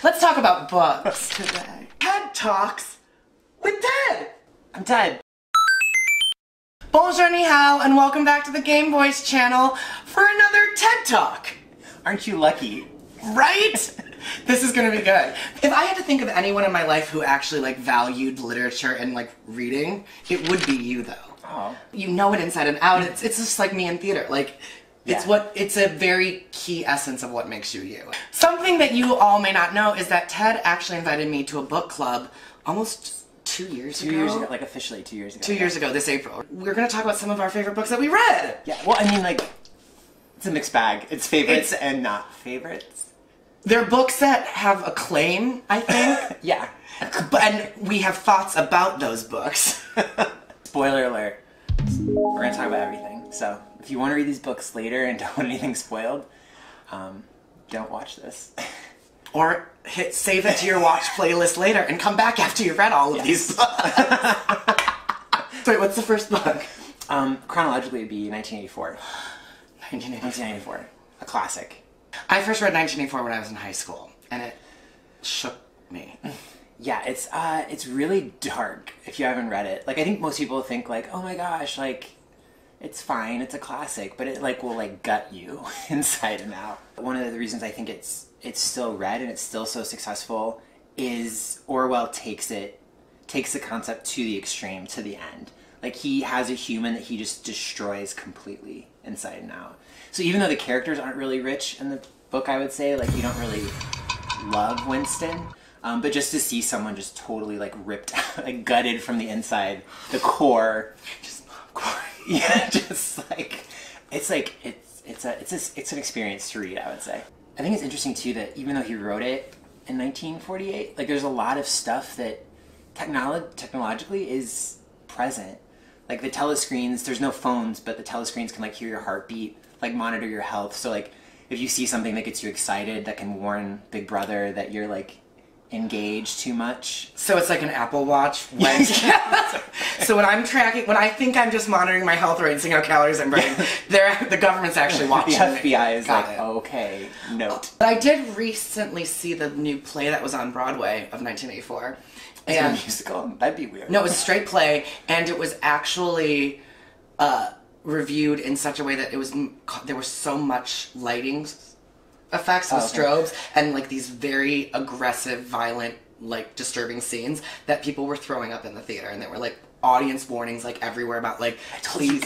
Let's talk about books today. TED Talks with Ted. I'm Ted. Bonjour, ni hao, and welcome back to the Game Boys channel for another TED Talk. Aren't you lucky? Right? This is gonna be good. If I had to think of anyone in my life who actually like valued literature and like reading, it would be you though. Oh. You know it inside and out. It's just like me in theater. Like, it's a very key essence of what makes you you. Something that you all may not know is that Ted actually invited me to a book club almost 2 years ago. 2 years ago, like officially 2 years ago. 2 years ago, this April. We're gonna talk about some of our favorite books that we read. Yeah, well, I mean, like, it's a mixed bag. It's favorites and not favorites. They're books that have acclaim, I think. Yeah. And we have thoughts about those books. Spoiler alert. We're gonna talk about everything. So, if you want to read these books later and don't want anything spoiled, don't watch this. Or save it to your watch playlist later and come back after you've read all of these books. Wait, what's the first book? Chronologically, it'd be 1984. 1984. 1984. A classic. I first read 1984 when I was in high school, and it shook me. Yeah, it's really dark if you haven't read it. Like, I think most people think, like, oh my gosh, like, it's fine, it's a classic, but it, like, will, like, gut you inside and out. One of the reasons I think it's still read and it's still so successful is Orwell takes the concept to the extreme, to the end. Like, he has a human that he just destroys completely inside and out. So even though the characters aren't really rich in the book, I would say, like, you don't really love Winston, but just to see someone just totally, like, ripped out, like, gutted from the inside, the core, just core. Yeah, just like it's an experience to read, I would say. I think it's interesting too that even though he wrote it in 1948, like, there's a lot of stuff that technologically is present. Like the telescreens, there's no phones, but the telescreens can, like, hear your heartbeat, like, monitor your health. So, like, if you see something that gets you excited, that can warn Big Brother that you're, like, engaged too much. So it's like an Apple Watch. So when I think I'm just monitoring my health rate and seeing how calories I'm burning, the government's actually watching. The FBI is Got like, it. okay, note. But I did recently see the new play that was on Broadway of 1984. Is it a musical? That'd be weird. No, it was a straight play, and it was actually reviewed in such a way that there was so much lighting effects with strobes and, like, these very aggressive, violent, like, disturbing scenes that people were throwing up in the theater, and there were, like, audience warnings, like, everywhere about, like, please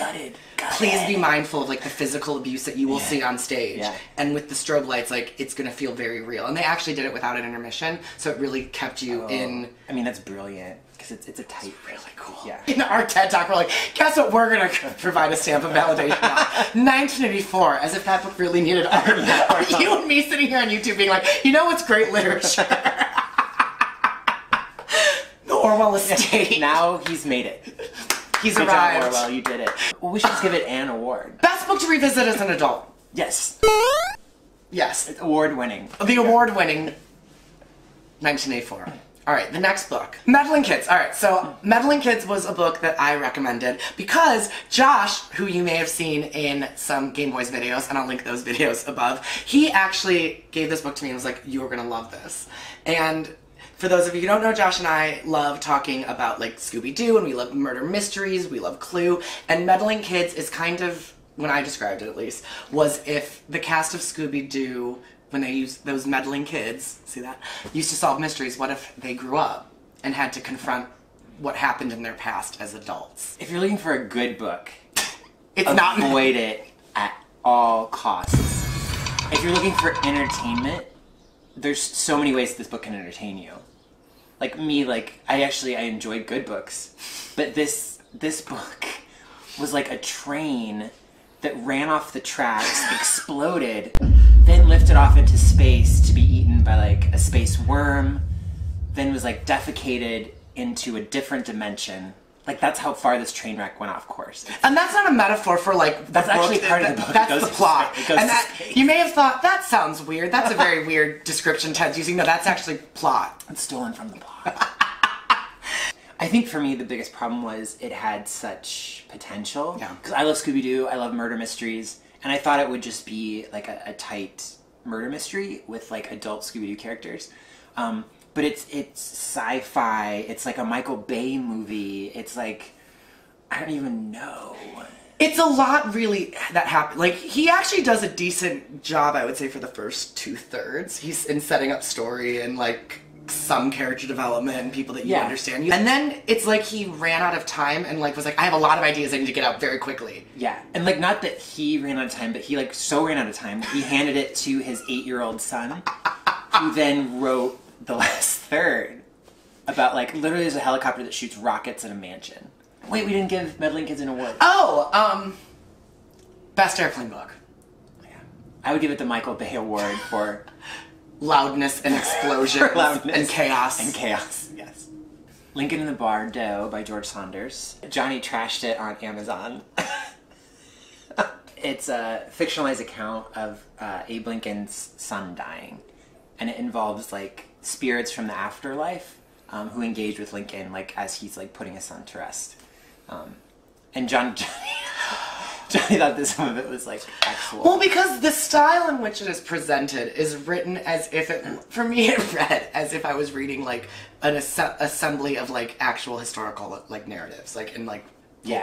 be mindful of, like, the physical abuse that you will see on stage. Yeah. And with the strobe lights, like, it's gonna feel very real. And they actually did it without an intermission, so it really kept you in. I mean, that's brilliant, because it's a tight. It's really cool. Yeah. In our TED Talk, we're like, guess what we're gonna provide a stamp of validation on? 1984, as if that book really needed art. You and me sitting here on YouTube being like, you know what's great literature? The Orwell estate. Now he's made it. He's Good arrived. job, Orwell, you did it. Well, we should just give it an award. Best book to revisit as an adult. Yes. Yes. It's award-winning. The award-winning 1984. All right, the next book. Meddling Kids. All right, so Meddling Kids was a book that I recommended because Josh, who you may have seen in some Game Boys videos, and I'll link those videos above, he actually gave this book to me and was like, you're gonna love this. And for those of you who don't know, Josh and I love talking about, like, Scooby-Doo, and we love murder mysteries, we love Clue, and Meddling Kids is kind of, when I described it at least, was if the cast of Scooby-Doo, when they used those meddling kids, see that, used to solve mysteries, what if they grew up and had to confront what happened in their past as adults? If you're looking for a good book, avoid it at all costs. If you're looking for entertainment, there's so many ways this book can entertain you. Like me, like, I enjoyed good books, but this book was like a train that ran off the tracks, exploded, then lifted off into space to be eaten by, like, a space worm, then was, like, defecated into a different dimension. Like, that's how far this train wreck went off course. And that's not a metaphor for, like, that's actually part of the book. That's the plot. And you may have thought, that sounds weird. That's a very weird description Ted's using. No, that's actually plot. It's stolen from the plot. I think for me the biggest problem was it had such potential. Yeah. Because I love Scooby-Doo, I love murder mysteries, and I thought it would just be like a tight murder mystery with, like, adult Scooby-Doo characters. But it's sci-fi. It's like a Michael Bay movie. It's like, I don't even know. It's a lot, really, that happened. Like, he actually does a decent job, I would say, for the first 2/3. He's in setting up story and, like, some character development and people that you understand. And then it's like he ran out of time and, like, was like, I have a lot of ideas I need to get out very quickly. Yeah. And, like, not that he ran out of time, but he, like, so ran out of time that he handed it to his 8-year-old son, who then wrote the last third about, like, literally there's a helicopter that shoots rockets at a mansion. Wait, we didn't give Meddling Kids an award. Oh, best airplane book. Yeah. I would give it the Michael Bay Award for loudness and explosions and chaos. And chaos, yes. Lincoln in the Bardo by George Saunders. Johnny trashed it on Amazon. It's a fictionalized account of Abe Lincoln's son dying. And it involves, like, spirits from the afterlife who engage with Lincoln, like, as he's, like, putting his son to rest. And Johnny thought that some of it was, like, actual. Well, because the style in which it is presented is written as if it, for me, it read as if I was reading, like, an assembly of, like, actual historical, like, narratives, like, in, like,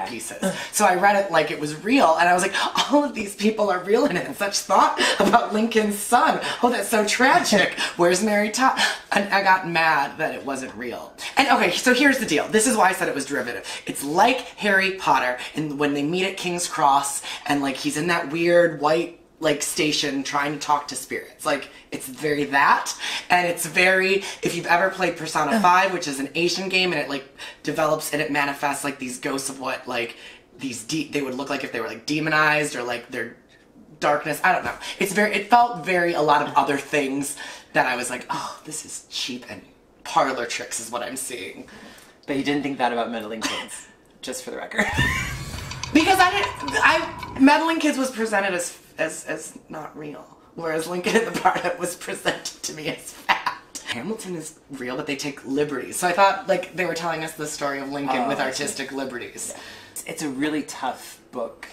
pieces. So I read it like it was real, and I was like, all of these people are real in it, and such thought about Lincoln's son. Oh, that's so tragic. Where's Mary Todd? And I got mad that it wasn't real. And okay, so here's the deal. This is why I said it was derivative. It's like Harry Potter, and when they meet at King's Cross, and, like, he's in that weird white, like, station trying to talk to spirits. Like, it's very that, and it's very, if you've ever played Persona 5, which is an Asian game, and it, like, develops and it manifests, like, these ghosts of what, like, they would look like if they were, like, demonized, or, like, their darkness, I don't know. It felt very a lot of other things that I was like, oh, this is cheap and parlor tricks is what I'm seeing. But you didn't think that about Meddling Kids, just for the record. Because Meddling Kids was presented as not real, whereas Lincoln in the Bardo was presented to me as fact. Hamilton is real, but they take liberties. So I thought, like, they were telling us the story of Lincoln with artistic liberties. Yeah. It's a really tough book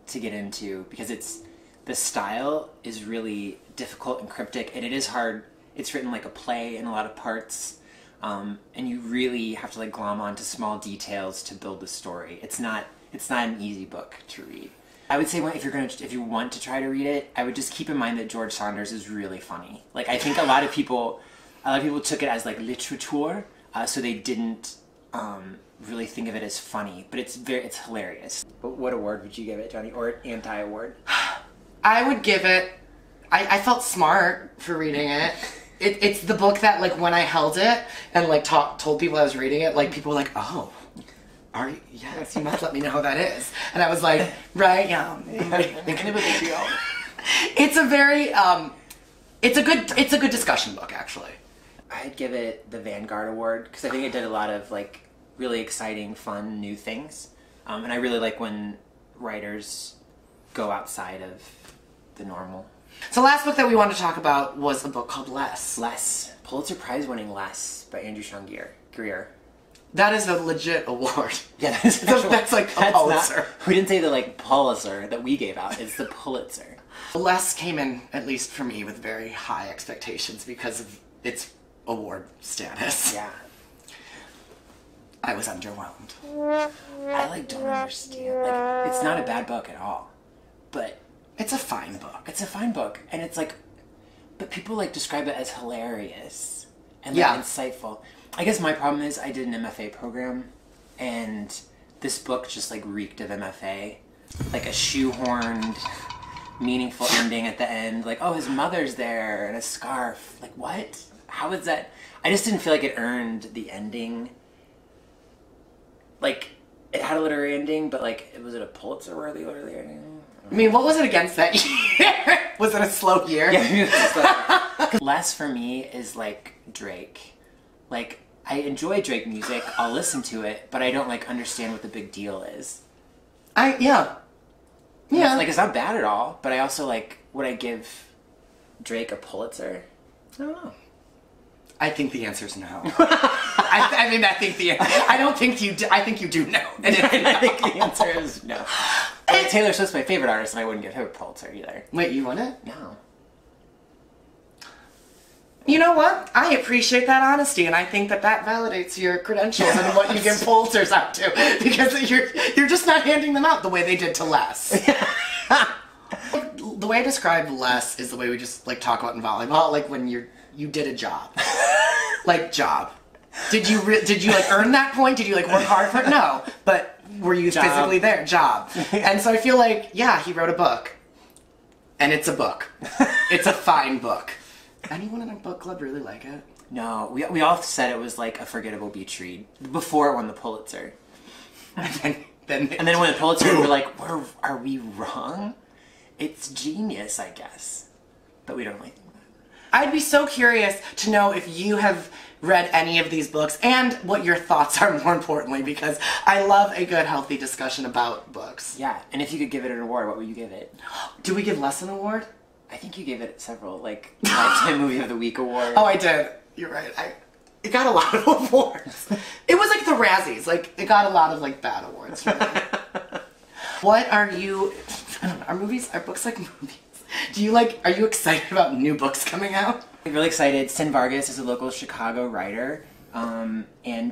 to get into because the style is really difficult and cryptic, and it is hard. It's written like a play in a lot of parts, and you really have to, like, glom onto small details to build the story. It's not an easy book to read. I would say if you want to try to read it, I would just keep in mind that George Saunders is really funny. Like, I think a lot of people took it as, like, literature, so they didn't really think of it as funny. But it's hilarious. But what award would you give it, Johnny? Or anti-award? I would give it. I felt smart for reading it. It's the book that, like, when I held it and, like, told people I was reading it, like, people were like, oh. Yes, you must let me know how that is. And I was like, right, yeah. It's a very, it's a good discussion book, actually. I'd give it the Vanguard Award, because I think it did a lot of, like, really exciting, fun, new things. And I really like when writers go outside of the normal. So last book that we wanted to talk about was a book called Less. Less. Pulitzer Prize winning Less by Andrew Sean Greer. That is a legit award. Yeah, that's like a Pulitzer. We didn't say the, like, Pulitzer that we gave out. It's the Pulitzer. Less came in, at least for me, with very high expectations because of its award status. Yeah. I was underwhelmed. I, like, don't understand. Like, it's not a bad book at all, but it's a fine book. It's a fine book, and it's like, but people, like, describe it as hilarious and, like, insightful. I guess my problem is I did an MFA program, and this book just, like, reeked of MFA. Like a shoehorned, meaningful ending at the end. Like, oh, his mother's there, and a scarf. Like, what? How is that? I just didn't feel like it earned the ending. Like, it had a literary ending, but, like, was it a Pulitzer-worthy literary ending? I mean, what was it against that year? Was it a slow year? Yeah, maybe it was a slow year. Less for me is, like, Drake. Like, I enjoy Drake music, I'll listen to it, but I don't, like, understand what the big deal is. Yeah. Like, it's not bad at all, but I also, like, would I give Drake a Pulitzer? I don't know. I think the answer is no. I think you do. I think you do know. I think the answer is no. But Taylor Swift's my favorite artist, and I wouldn't give him a Pulitzer either. Wait, you want it? No. You know what? I appreciate that honesty, and I think that that validates your credentials and what you give Pulitzers out to, because you're just not handing them out the way they did to Les. The way I describe Les is the way we just like talk about in volleyball, like when you did a job, like job. Did you like earn that point? Did you like work hard for it? No, but were you physically there? Job. And so I feel like, yeah, he wrote a book, and it's a book. It's a fine book. Anyone in our book club really like it? No, we all said it was like a forgettable beach read before it won the Pulitzer. And then when the Pulitzer, we were like, are we wrong? It's genius, I guess. But we don't like that. I'd be so curious to know if you have read any of these books and what your thoughts are, more importantly, because I love a good, healthy discussion about books. Yeah, and if you could give it an award, what would you give it? Do we give Les an award? I think you gave it several, like Lifetime Movie of the Week award. Oh, I did. You're right. It got a lot of awards. It was like the Razzies. Like, it got a lot of, like, bad awards for me. What are you... I don't know. Are books like movies? Are you excited about new books coming out? I'm really excited. Sin Vargas is a local Chicago writer, and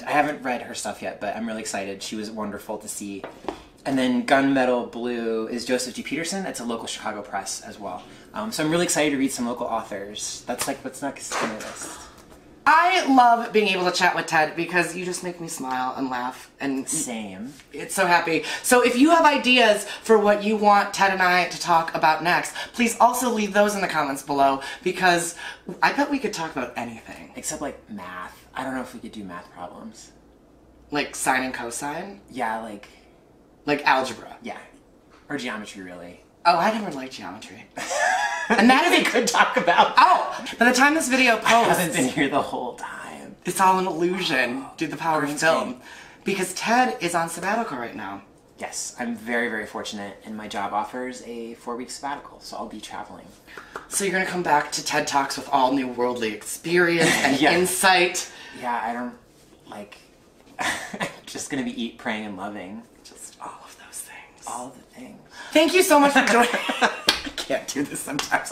I haven't read her stuff yet, but I'm really excited. She was wonderful to see. And then Gunmetal Blue is Joseph G. Peterson. It's a local Chicago press as well. So I'm really excited to read some local authors. That's like what's next on the list. I love being able to chat with Ted because you just make me smile and laugh. And same. It's so happy. So if you have ideas for what you want Ted and I to talk about next, please also leave those in the comments below, because I bet we could talk about anything. Except like math. I don't know if we could do math problems. Like sine and cosine? Yeah, like algebra. Yeah. Or geometry, really. Oh, I never liked geometry. And that is we could talk about. Oh! By the time this video posts... I haven't been here the whole time. It's all an illusion due to the power of film. Because Ted is on sabbatical right now. Yes, I'm very, very fortunate, and my job offers a 4-week sabbatical, so I'll be traveling. So you're gonna come back to TED Talks with all new worldly experience and insight. Yeah, I don't, like... I'm just gonna be eat, praying, and loving. Just all of those things. All of the things. Thank you so much for joining... I can't do this sometimes.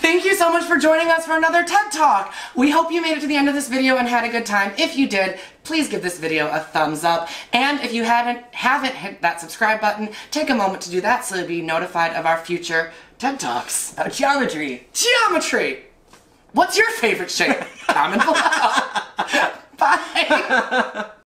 Thank you so much for joining us for another TED Talk. We hope you made it to the end of this video and had a good time. If you did, please give this video a thumbs up. And if you haven't hit that subscribe button, take a moment to do that so you'll be notified of our future TED Talks. About geometry. Geometry! What's your favorite shape? Comment below. Bye!